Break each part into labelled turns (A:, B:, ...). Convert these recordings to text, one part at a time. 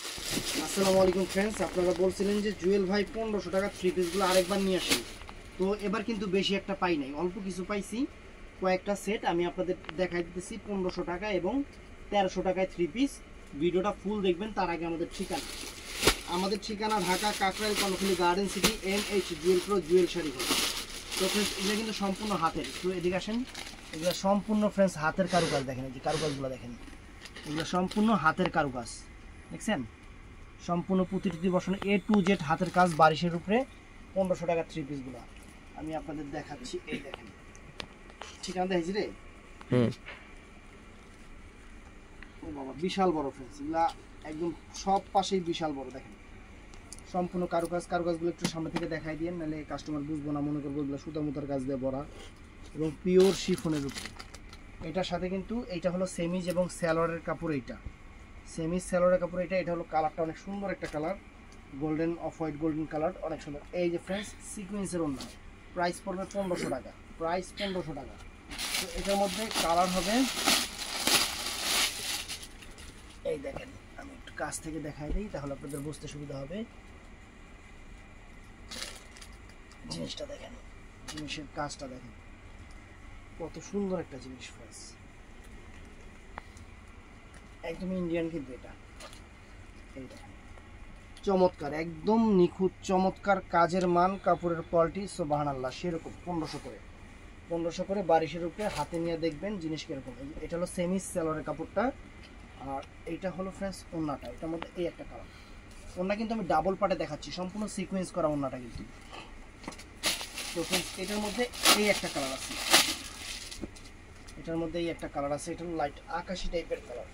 A: আসসালামু আলাইকুম ফ্রেন্ডস, আপনারা বলছিলেন যে জুয়েল ভাই 1500 টাকা থ্রি পিসগুলো আরেকবার নিয়ে আসেন। তো এবার কিন্তু বেশি একটা পাই নাই, অল্প কিছু পাইছি, কয়েকটা সেট আমি আপনাদের দেখাই দিতেছি 1500 টাকা এবং 1300 টাকায় থ্রি পিস। ভিডিওটা ফুল দেখবেন। তার আগে আমাদের ঠিকানা Dhaka Kakrail Karnaphuli garden city MH Jewel pro Jewel sari ঘর। তো ফ্রেন্ডস এগুলো কিন্তু সম্পূর্ণ হাতের, একটু এদিকে আসেন। এগুলো সম্পূর্ণ ফ্রেন্ডস হাতের কারুকাজ, দেখেন এই যে কারুকাজগুলো দেখেন, এগুলো সম্পূর্ণ হাতের কারুকাজ দেখছেন, সম্পূর্ণ প্রতিটি বসানো A to Z হাতের কাজ, বারিশের উপরে 1500 টাকা থ্রি পিসগুলো আমি আপনাদের দেখাচ্ছি। এই দেখেন ঠিকানা দেখেছি রে, ও বাবা বিশাল বড় ফ্রেন্ডস, এগুলা একদম সব পাশেই বিশাল বড়। দেখেন সম্পূর্ণ কারুকাজগুলো একটু সামনে থেকে দেখাই দিন, নাহলে কাস্টমার বুঝবো না, মনে করবো এগুলো সুতা মুতার কাজ দিয়ে ভরা এবং পিওর শিফনের উপরে। এটার সাথে কিন্তু এইটা হলো সেমিজ এবং স্যালোয়ারের কাপড়, এইটা সেমিজ স্যালোয়ারের কাপড়, এটা হলো কালারটা অনেক সুন্দর একটা colour, golden off white golden colour, অনেক সুন্দর। এই যে ফ্রেন্ডস সিকোয়েন্সের ওড়না, প্রাইস পড়বে 1500 টাকা, প্রাইস 1500 টাকা। তো এটার মধ্যে কালার হবে, এই দেখেন আমি একটু কাছ থেকে দেখাই দিই তাহলে আপনাদের বুঝতে সুবিধা হবে। জিনিসটা দেখেন, জিনিসের কাজটা দেখেন কত সুন্দর একটা জিনিস ফ্রেন্ডস, একদম ইন্ডিয়ান কিন্তু এটা। এই দেখেন চমৎকার, একদম নিখুঁত চমৎকার কাজের মান, কাপড়ের কোয়ালিটি সুবহানাল্লাহ। সেরকম 1500 করে বারিশের উপরে হাতে নিয়ে দেখবেন জিনিস কিরকম। এটা হলো সেমি সেলরের কাপড়টা, আর এইটা হলো ফ্রেন্ডস ওন্নাটা। এটার মধ্যে এই একটা কালার, ওন্না কিন্তু আমি ডাবল পার্টে দেখাচ্ছি, সম্পূর্ণ সিকোয়েন্স করা ওন্নাটা কিন্তু। তো ফ্রেন্ডস এটার মধ্যে এই একটা কালার আছে, এটার মধ্যে এই একটা কালার আছে, এটা হলো লাইট আকাশি টাইপের কালার,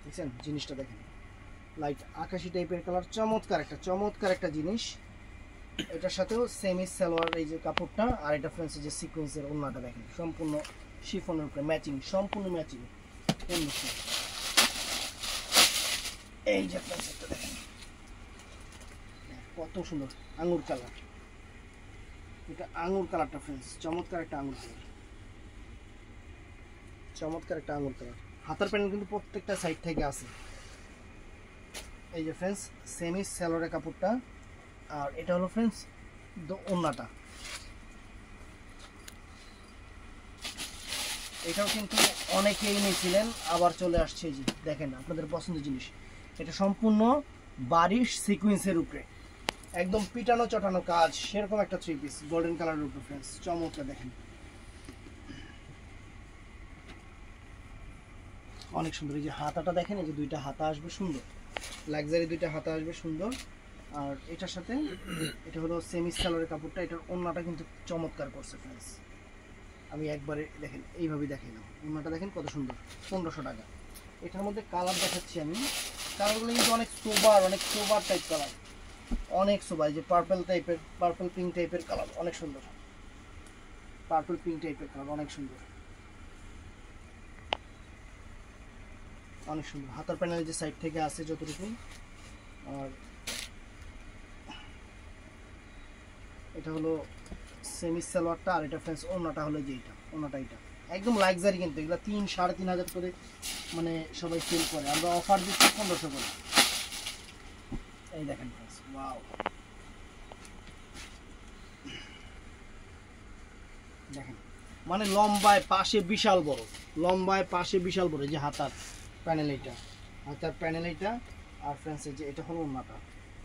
A: দেখছেন জিনিসটা দেখেন, লাইট আকাশি টাইপের কালার, চমৎকার একটা জিনিস। এটার সাথেও সেমি সালোয়ার এই যে কাপড়টা, আর এটা ফ্রেন্ডস যে সিকোয়েন্সের ওড়নাটা দেখেন সম্পূর্ণ শিফনের উপরে ম্যাচিং, সম্পূর্ণ ম্যাচিং। এই যে ফ্রেন্ডস এটা দেখেন কত সুন্দর আঙ্গুর কালার, এটা আঙ্গুর কালারটা ফ্রেন্ডস, চমৎকার একটা আঙ্গুর কালার। হাতার প্যানেল কিন্তু প্রত্যেকটা সাইড থেকে আছে। এই যে ফ্রেন্ডস সেমি সালোয়ারের কাপড়টা, আর এটা হলো ফ্রেন্ডস ওড়নাটা। এটাও কিন্তু অনেকেই নিয়েছিলেন, আবার চলে আসছে। এই যে দেখেন আপনাদের পছন্দের জিনিস, এটা সম্পূর্ণ বারিশ সিকোয়েন্সের উপরে, একদম পিটানো চটানো কাজ, সেরকম একটা থ্রি পিস গোল্ডেন কালারের উপরে ফ্রেন্ডস, চমৎকার দেখেন অনেক সুন্দর। এই যে হাতাটা দেখেন, এই যে দুইটা হাতা আসবে সুন্দর, লাক্সারি দুইটা হাতা আসবে সুন্দর। আর এটার সাথে এটা হলো সেমি সালোয়ারের কাপড়টা, এটার ওড়নাটা কিন্তু চমৎকার করছে ফ্রেন্ডস। আমি একবারে দেখেন এইভাবে দেখাইলাম, ওড়নাটা দেখেন কত সুন্দর, 1500 টাকা। এটার মধ্যে কালার দেখাচ্ছি আমি, কালারগুলো কিন্তু অনেক সোবার টাইপ কালার, অনেক সোবার। এই যে পার্পল পিঙ্ক টাইপের কালার, অনেক সুন্দর, পার্পল পিঙ্ক টাইপের কালার, অনেক সুন্দর। হাতার প্যানেল যে সাইড থেকে আছে যতটুকু। আর এটা হলো সেমি সালোয়ারটা, আর এটা ফ্রেন্ডস ওড়নাটা হলো যে ওড়নাটা এটা একদম লাক্সারি, কিন্তু এগুলো 3-3.5 করে মানে সবাই সেল করে, আমরা অফার দিচ্ছি 1500 করে। এই দেখেন ফ্রেন্ডস, ওয়াও দেখেন, মানে লম্বায় পাশে বিশাল বড়, যে হাতার প্যানেল এটা, আর ফ্রেন্ডস যে এটা হলো ওড়নাটা,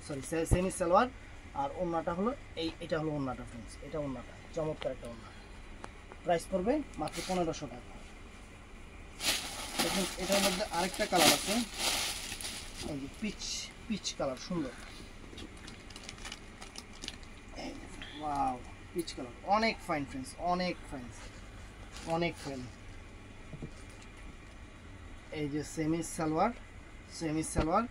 A: সরি সেমি সালোয়ার, আর ওড়নাটা হলো এটা হলো ওড়নাটা ফ্রেন্ডস, এটা ওড়নাটা চমৎকার একটা ওড়না। প্রাইস পড়বে মাত্র 1500 টাকা। দেখুন এটার মধ্যে আরেকটা কালার আছে, এই যে পিচ কালার, সুন্দর, ওয়াও পিচ কালার, অনেক ফাইন ফ্রেন্ডস, অনেক ফাইন। এই যে সেমি সালোয়ার,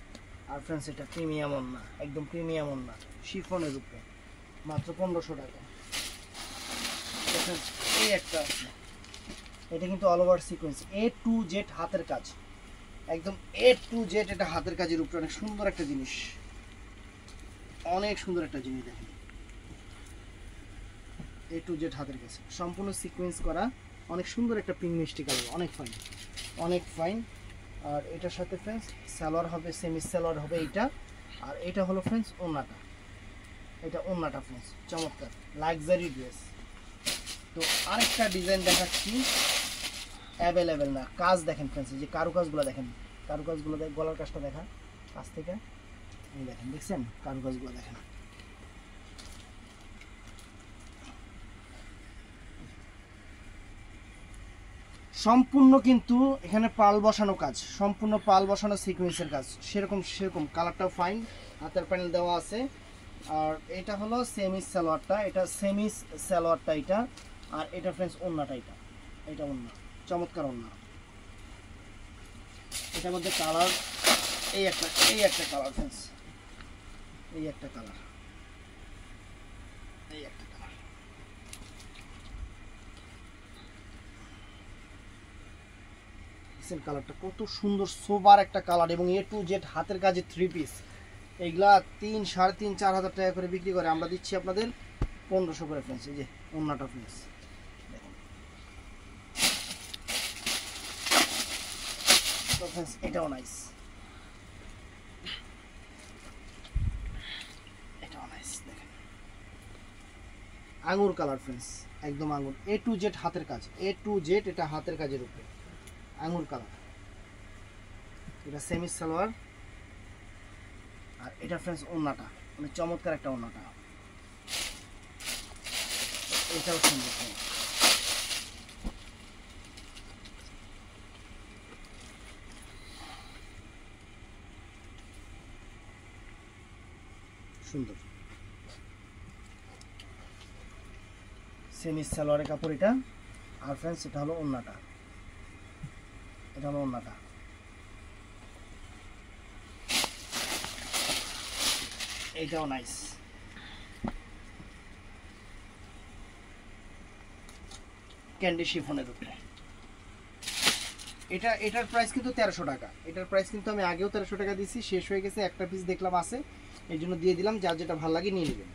A: আর ফ্রেন্ডস এটা প্রিমিয়াম ওড়না, একদম প্রিমিয়াম ওড়না শিফনের উপরে, মাত্র 1500 টাকা। এই একটা আছে, এটা কিন্তু all over sequence A to Z হাতের কাজ, একদম A to Z, এটা হাতের কাজের উপরে অনেক সুন্দর একটা জিনিস, দেখেন A to Z হাতের কাজ, সম্পূর্ণ সিকোয়েন্স করা, অনেক সুন্দর একটা পিঙ্ক মিষ্টি কালার, অনেক ফাইন। আর এটার সাথে ফ্রেন্ডস সালোয়ার হবে, সেমি সালোয়ার হবে এইটা। আর এটা হলো ফ্রেন্ডস ওন্নাটা, এটা ওন্নাটা ফ্রেন্ডস, চমৎকার লাক্সারি ড্রেস। তো আরেকটা ডিজাইন দেখাচ্ছি, অ্যাভেলেবেল না, কাজ দেখেন ফ্রেন্ডস, এই যে কারুকাজগুলো দেখেন, কারুকাজগুলো দেখ, গলার কাজটা দেখা কাছ থেকে, এই দেখেন, দেখছেন কারুকাজগুলো দেখেন। সম্পূর্ণ কিন্তু এখানে পাল বসানো কাজ, সম্পূর্ণ পাল বসানো সিকোয়েন্সের কাজ, সেরকম কালারটাও ফাইন, হাতের প্যানেল দেওয়া আছে। আর এটা হলো সেমি সালোয়ারটা, এটা সেমি সালোয়ারটা এটা। আর এটা ফ্রেন্ডস ওন্নাটা, এটা ওন্না, চমৎকার ওন্না। এটার মধ্যে কালার এই একটা কালার ফ্রেন্ডস, এই একটা কালার, এই একটা কালার। কালারটা কত সুন্দর, সোবার একটা কালার, এবং A to Z হাতের কাজে 3 পিস। এইগুলা 3, 3.5, 4,000 টাকা করে বিক্রি করে, আমরা দিচ্ছি আপনাদের 1500 করে ফ্রেন্ডস। এই যে ওন্নাটা ফ্রেন্ডস, তো ফ্রেন্ডস এটাও নাইস, এটাও নাইস, দেখেন আঙুর কালার ফ্রেন্ডস, একদম আঙুর, A to Z হাতের কাজ, A to Z এটা হাতের কাজের উপরে আঙুর কালার। এটা সেমি সালোয়ার। আর এটা ফ্রেন্ডস ওন্নাটা, মানে চমৎকার একটা ওন্নাটা, এটাও সুন্দর, সুন্দর সেমি সালোয়ারের কাপড় এটা। আর ফ্রেন্ডস এটা হলো ওন্নাটা, এটা হলো ওন্নাটা। এইটাও নাইস, ক্যান্ডি শিফনের উপরে। এটার প্রাইস কিন্তু 1300 টাকা, এটার প্রাইস কিন্তু আমি আগেও 1300 টাকা দিয়েছি, শেষ হয়ে গেছে, একটা পিস দেখলাম আছে, এই জন্য দিয়ে দিলাম, যার যেটা ভালো লাগে নিয়ে নেবেন।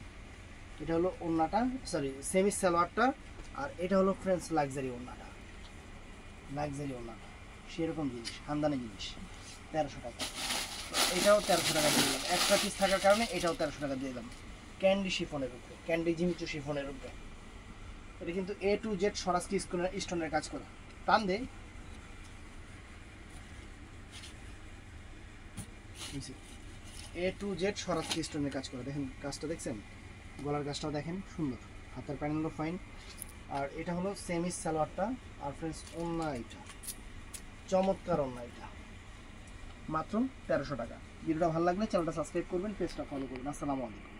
A: এটা হলো ওন্নাটা, সরি সেমি সালোয়ারটা। আর এটা হলো ফ্রেন্ডস লাক্সারি ওন্নাটা, লাক্সারি ওন্নাটা, সেরকম জিনিস, খানদানি জিনিস, 1300 টাকা। এটাও 1300 টাকা দিয়ে দিলাম, একটা পিস থাকার কারণে এটাও 1300 টাকা দিয়ে দিলাম, ক্যান্ডি শিফনের উপরে, ক্যান্ডি জিমিচু শিফনের উপরে। এটা কিন্তু A to Z সরাসরি স্টোনের কাজ করা, টান দে A to Z সরাসরি স্টোনের কাজ করা, দেখেন কাজটা দেখছেন, গলার কাজটাও দেখেন সুন্দর, হাতের প্যানেলও ফাইন। আর এটা হলো সেমি সালোয়ারটা। আর ফ্রেন্ডস ওন্না, এটা চমৎকার ওন্না, এটা মাত্র 1300 টাকা। ভিডিওটা ভালো লাগলে চ্যানেলটা সাবস্ক্রাইব করবেন, পেজটা ফলো করবেন। আসসালামু আলাইকুম।